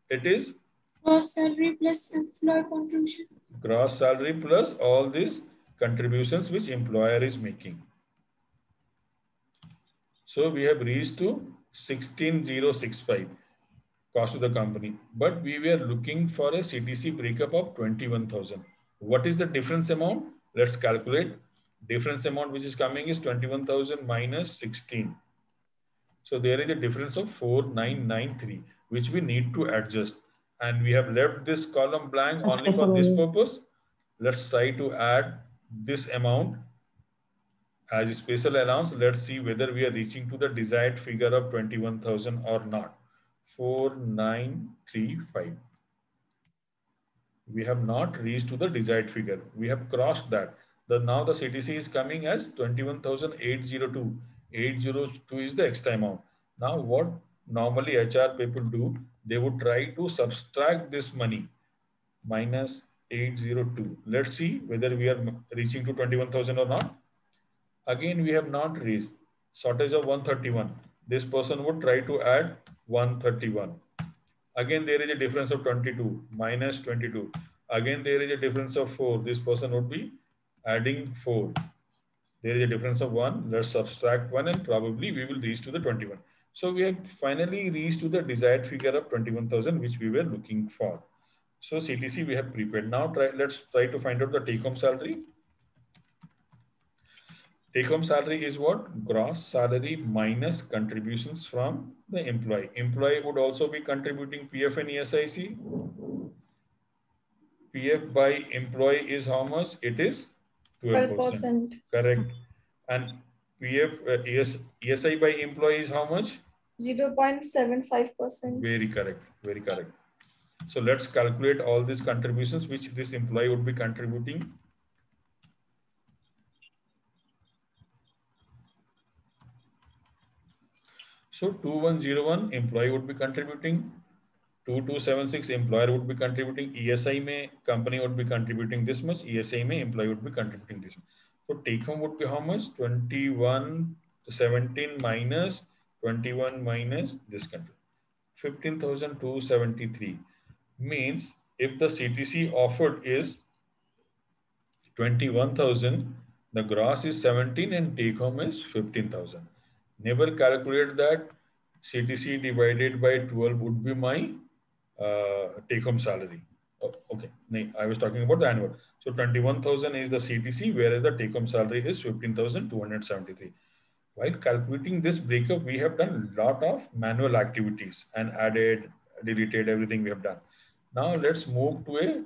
It is Gross salary plus employer contribution. Gross salary plus all these contributions which employer is making. So we have reached to 16,065 cost to the company, but we were looking for a CTC breakup of 21,000. What is the difference amount? Let's calculate. Difference amount which is coming is 21,000 minus 16. So there is a difference of 4,993, which we need to adjust. And we have left this column blank only for this purpose. Let's try to add this amount as a special allowance. Let's see whether we are reaching to the desired figure of 21,000 or not. 4,935. We have not reached to the desired figure. We have crossed that. Now the CTC is coming as 21,802. 802 is the extra amount. Now what normally HR people do, they would try to subtract this money minus 802. Let's see whether we are reaching to 21,000 or not. Again, we have not reached. Shortage of 131. This person would try to add 131. Again, there is a difference of 22 minus 22. Again, there is a difference of 4. This person would be adding 4. There is a difference of 1. Let's subtract 1 and probably we will reach to the 21. So we have finally reached to the desired figure of 21,000 which we were looking for. So CTC we have prepared. Now let's try to find out the take-home salary. Take-home salary is what? Gross salary minus contributions from the employee. Employee would also be contributing PF and ESIC. PF by employee is how much? It is 12%. Correct. And PF ESI by employee is how much? 0.75%. Very correct. Very correct. So let's calculate all these contributions which this employee would be contributing. So 2101 employee would be contributing, 2276 employer would be contributing, ESI may company would be contributing this much, ESI may employee would be contributing this much. So take home would be how much? 2117 minus 21 minus this country. 15,273 means if the CTC offered is 21,000, the gross is 17 and take home is 15,000. Never calculate that CTC divided by 12 would be my take home salary. Oh, okay, no, I was talking about the annual. So 21,000 is the CTC, whereas the take home salary is 15,273. While calculating this breakup, we have done a lot of manual activities and added, deleted, everything we have done. Now let's move to a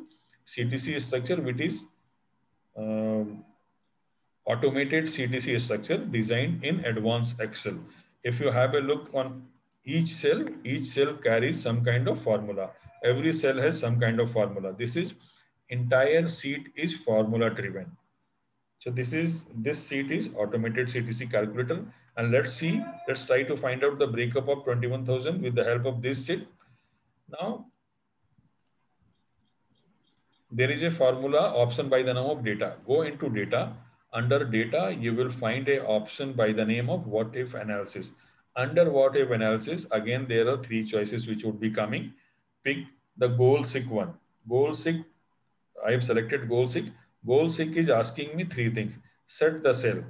CTC structure, which is automated CTC structure designed in advanced Excel. If you have a look on each cell carries some kind of formula. Every cell has some kind of formula. This entire sheet is formula driven. So this sheet is automated CTC calculator. And let's try to find out the breakup of 21,000 with the help of this sheet. Now, there is a formula option by the name of data. Go into data. Under data, you will find a option by the name of what if analysis. Under what if analysis, again, there are three choices which would be coming. Pick the goal seek one. Goal seek, I have selected goal seek. Goal seek is asking me three things. Set the cell.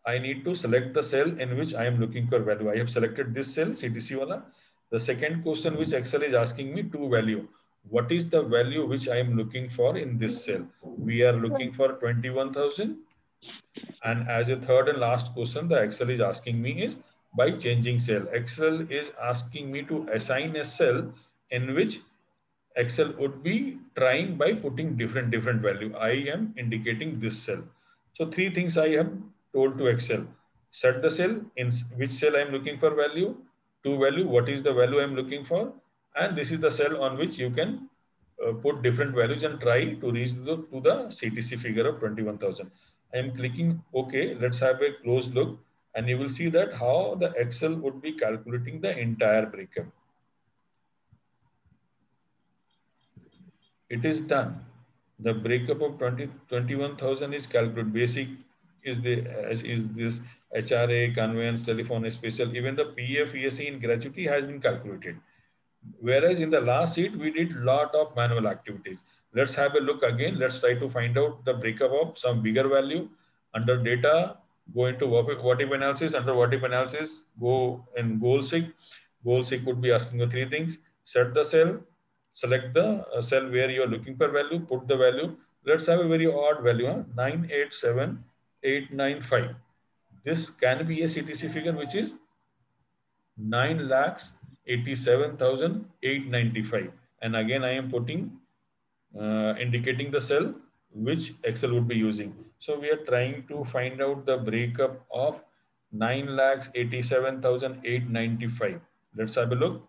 I need to select the cell in which I am looking for value. I have selected this cell, CTC wala. The second question which Excel is asking me, to value. What is the value which I am looking for in this cell? We are looking for 21,000. And as a third and last question, the Excel is asking me is by changing cell. Excel is asking me to assign a cell in which Excel would be trying by putting different value. I am indicating this cell. So three things I have told to Excel. Set the cell, in which cell I am looking for value, to value, what is the value I am looking for, and this is the cell on which you can put different values and try to reach to the CTC figure of 21,000. I am clicking OK. Let's have a close look and you will see that how the Excel would be calculating the entire breakup. It is done. The breakup of 21,000 is calculated. Basic is this HRA, conveyance, telephone, special. Even the PF, ESC in gratuity has been calculated. Whereas in the last sheet, we did lot of manual activities. Let's have a look again. Let's try to find out the breakup of some bigger value. Under data, go into what if analysis. Under what if analysis, go in goal seek. Goal seek would be asking you three things. Set the cell, select the cell where you are looking for value, put the value. Let's have a very odd value, 987,895. This can be a CTC figure, which is 9,87,895. And again, I am putting, indicating the cell which Excel would be using. So we are trying to find out the breakup of 9,87,895. Let's have a look.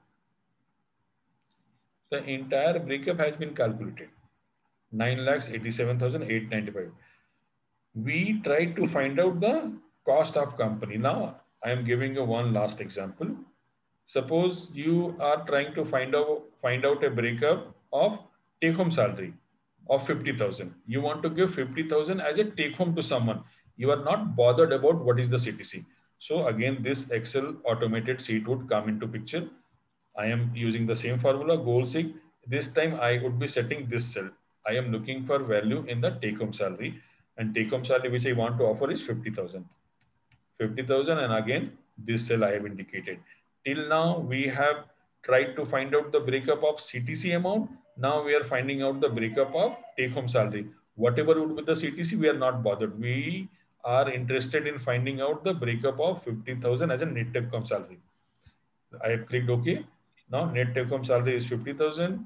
The entire breakup has been calculated. 9,87,895. We tried to find out the cost of company. Now, I am giving you one last example. Suppose you are trying to find out a breakup of take-home salary of 50,000. You want to give 50,000 as a take-home to someone. You are not bothered about what is the CTC. So again, this Excel automated sheet would come into picture. I am using the same formula, goal seek. This time I would be setting this cell. I am looking for value in the take-home salary, and take-home salary which I want to offer is 50,000. 50,000, and again, this cell I have indicated. Till now, we have tried to find out the breakup of CTC amount. Now we are finding out the breakup of take-home salary. Whatever would be the CTC, we are not bothered. We are interested in finding out the breakup of 50,000 as a net take-home salary. I have clicked OK. Now net take-home salary is 50,000.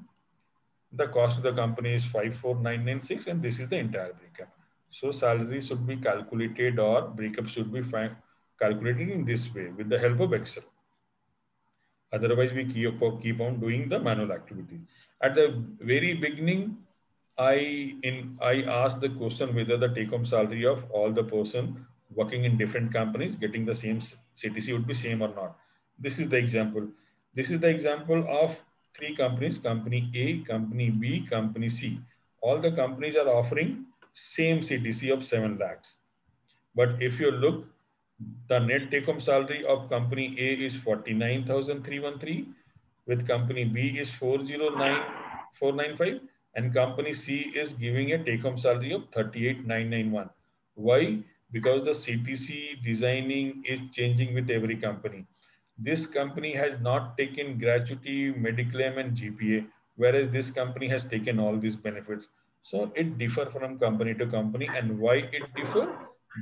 The cost of the company is 54,996, and this is the entire breakup. So salary should be calculated, or breakup should be calculated in this way with the help of Excel. Otherwise, we keep on doing the manual activity. At the very beginning, I asked the question whether the take-home salary of all the person working in different companies getting the same CTC would be same or not. This is the example. This is the example of three companies: company A, company B, company C. All the companies are offering same CTC of 7 lakhs. But if you look, the net take-home salary of company A is 49,313, with company B is 409,495, and company C is giving a take-home salary of 38,991. Why? Because the CTC designing is changing with every company. This company has not taken gratuity, Mediclaim, and GPA, whereas this company has taken all these benefits. So it differs from company to company. And why it differs?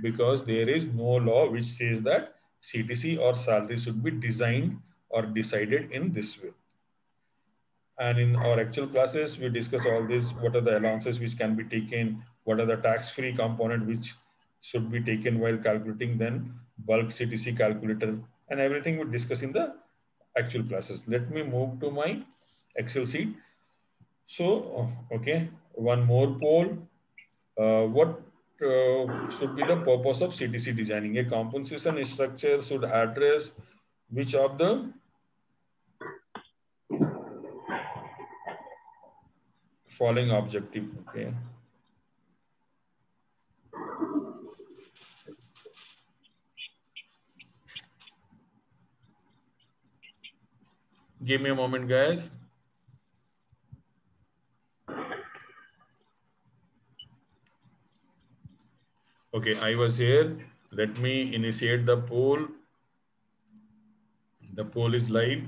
Because there is no law which says that CTC or salary should be designed or decided in this way. And in our actual classes, we discuss all this, what are the allowances which can be taken, what are the tax-free component which should be taken while calculating, then bulk CTC calculator, and everything we discuss in the actual classes. Let me move to my Excel sheet. So, okay, one more poll. What should be the purpose of CTC designing? A compensation structure should address which of the following objective? Okay. Give me a moment, guys. Okay, I was here. Let me initiate the poll. The poll is live.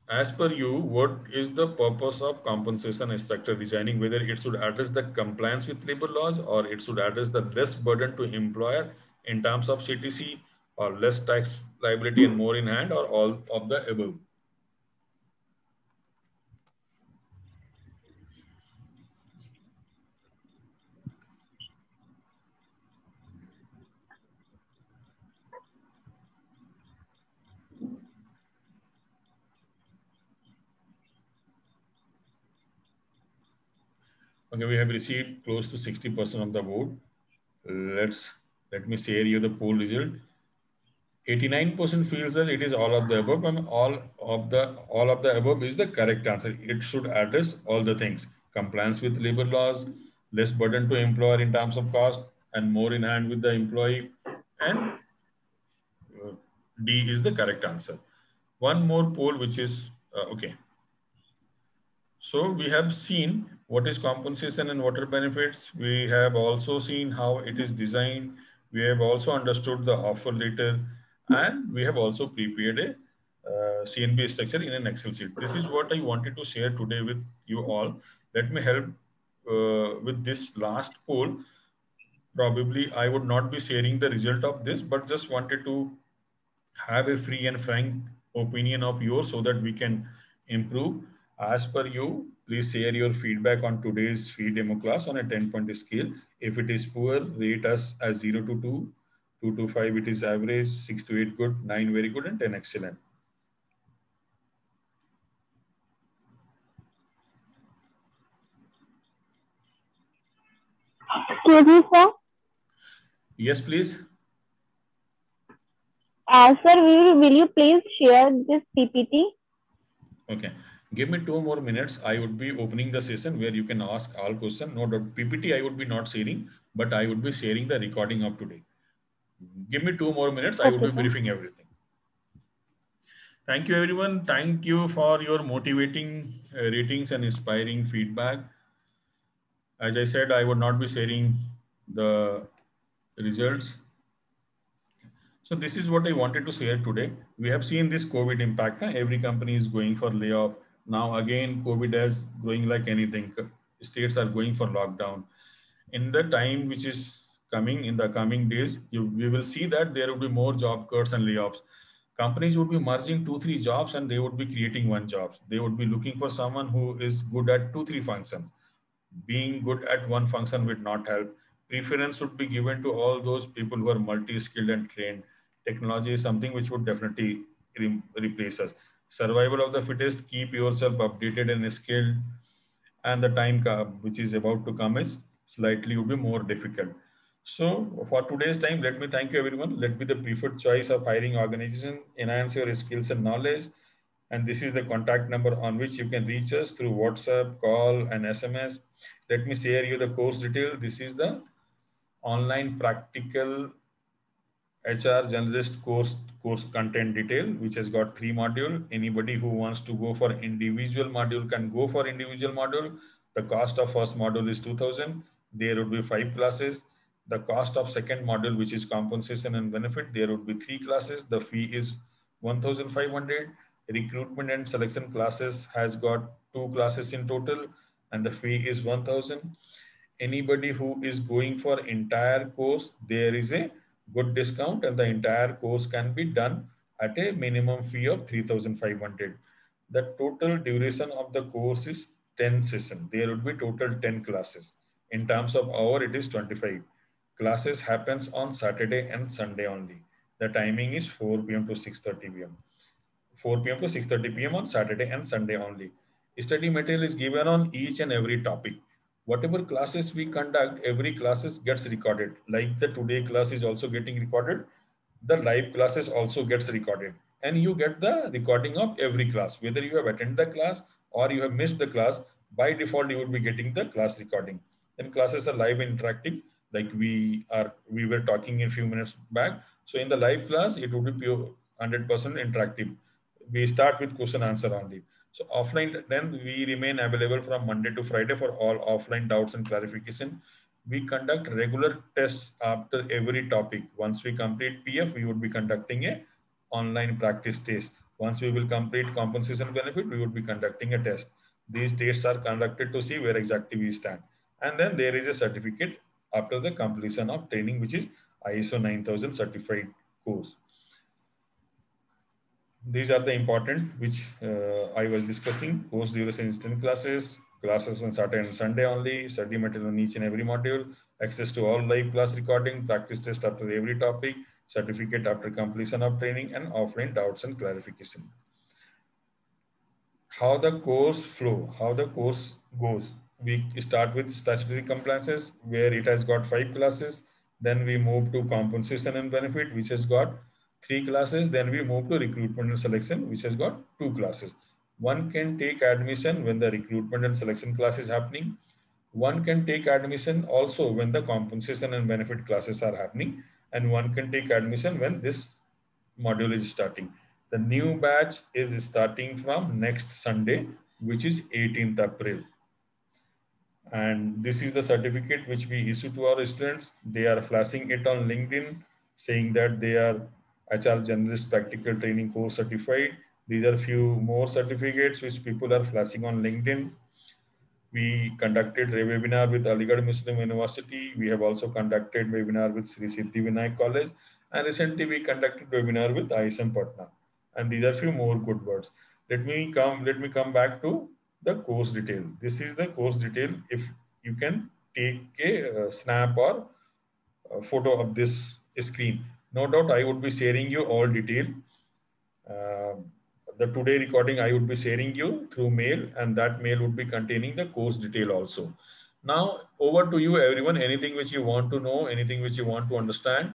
As per you, what is the purpose of compensation structure designing? Whether it should address the compliance with labor laws, or it should address the less burden to employer in terms of CTC, or less tax liability and more in hand, or all of the above? Okay, we have received close to 60% of the vote. Let me share you the poll result. 89% feels that it is all of the above, and all of the above is the correct answer. It should address all the things: compliance with labor laws, less burden to employer in terms of cost, and more in hand with the employee. And D is the correct answer. One more poll, which is okay. So we have seen what is compensation and water benefits. We have also seen how it is designed. We have also understood the offer letter, and we have also prepared a CNB structure in an Excel sheet. This is what I wanted to share today with you all. Let me help with this last poll. Probably I would not be sharing the result of this, but just wanted to have a free and frank opinion of yours so that we can improve. As per you, please share your feedback on today's free demo class on a 10-point scale. If it is poor, rate us as 0 to 2, 2 to 5 it is average, 6 to 8 good, 9 very good, and 10 excellent. Excuse me, sir. Yes, please. Sir, will you please share this PPT? Okay. Give me 2 more minutes. I would be opening the session where you can ask all questions. No doubt. PPT I would be not sharing, but I would be sharing the recording of today. Give me 2 more minutes. I would be briefing everything. Thank you, everyone. Thank you for your motivating ratings and inspiring feedback. As I said, I would not be sharing the results. So this is what I wanted to share today. We have seen this COVID impact. Every company is going for layoff. Now again, COVID is going like anything. States are going for lockdown. In the time which is coming, in the coming days, we will see that there will be more job cuts and layoffs. Companies would be merging 2-3 jobs and they would be creating one job. They would be looking for someone who is good at 2-3 functions. Being good at one function would not help. Preference would be given to all those people who are multi-skilled and trained. Technology is something which would definitely replace us. Survival of the fittest, keep yourself updated and skilled, and the time which is about to come is slightly will be more difficult. So for today's time, let me thank you everyone. Let be the preferred choice of hiring organization, enhance your skills and knowledge. And this is the contact number on which you can reach us through WhatsApp, call, and SMS. Let me share you the course detail. This is the online practical HR generalist course content detail, which has got 3 modules. Anybody who wants to go for individual module can go for individual module. The cost of first module is 2,000. There would be 5 classes. The cost of second module, which is compensation and benefit, there would be 3 classes. The fee is 1,500. Recruitment and selection classes has got 2 classes in total, and the fee is 1,000. Anybody who is going for entire course, there is a good discount, and the entire course can be done at a minimum fee of 3,500. The total duration of the course is 10 sessions. There would be total 10 classes. In terms of hour, it is 25. Classes happens on Saturday and Sunday only. The timing is 4 p.m. to 6:30 p.m. 4 p.m. to 6:30 p.m. on Saturday and Sunday only. Study material is given on each and every topic. Whatever classes we conduct, every classes gets recorded. Like the today class is also getting recorded, the live classes also gets recorded, and you get the recording of every class. Whether you have attended the class or you have missed the class, by default you would be getting the class recording. Then classes are live and interactive, like we were talking a few minutes back. So in the live class, it would be pure 100% interactive. We start with question answer only. So offline, then we remain available from Monday to Friday for all offline doubts and clarification. We conduct regular tests after every topic. Once we complete PF, we would be conducting a online practice test. Once we will complete compensation benefit, we would be conducting a test. These tests are conducted to see where exactly we stand. And then there is a certificate after the completion of training, which is ISO 9000 certified course. These are the important which I was discussing. Course duration is 10 classes, classes on Saturday and Sunday only, study material on each and every module, access to all live class recording, practice test after every topic, certificate after completion of training, and offline doubts and clarification. How the course flow, how the course goes. We start with statutory compliances, where it has got 5 classes. Then we move to compensation and benefit, which has got 3 classes. Then we move to recruitment and selection, which has got 2 classes. One can take admission when the recruitment and selection class is happening. One can take admission also when the compensation and benefit classes are happening. And one can take admission when this module is starting. The new batch is starting from next Sunday, which is 18th April. And this is the certificate which we issue to our students. They are flashing it on LinkedIn, saying that they are HR Generalist Practical Training Course certified. These are few more certificates which people are flashing on LinkedIn. We conducted a webinar with Aligarh Muslim University. We have also conducted webinar with Sri Siddhivinayak College. And recently we conducted webinar with ISM Patna. And these are few more good words. Let me come back to the course detail. This is the course detail. If you can take a snap or a photo of this screen. No doubt I would be sharing you all detail. The today recording I would be sharing you through mail, and that mail would be containing the course detail also. Now over to you everyone. Anything which you want to know, anything which you want to understand.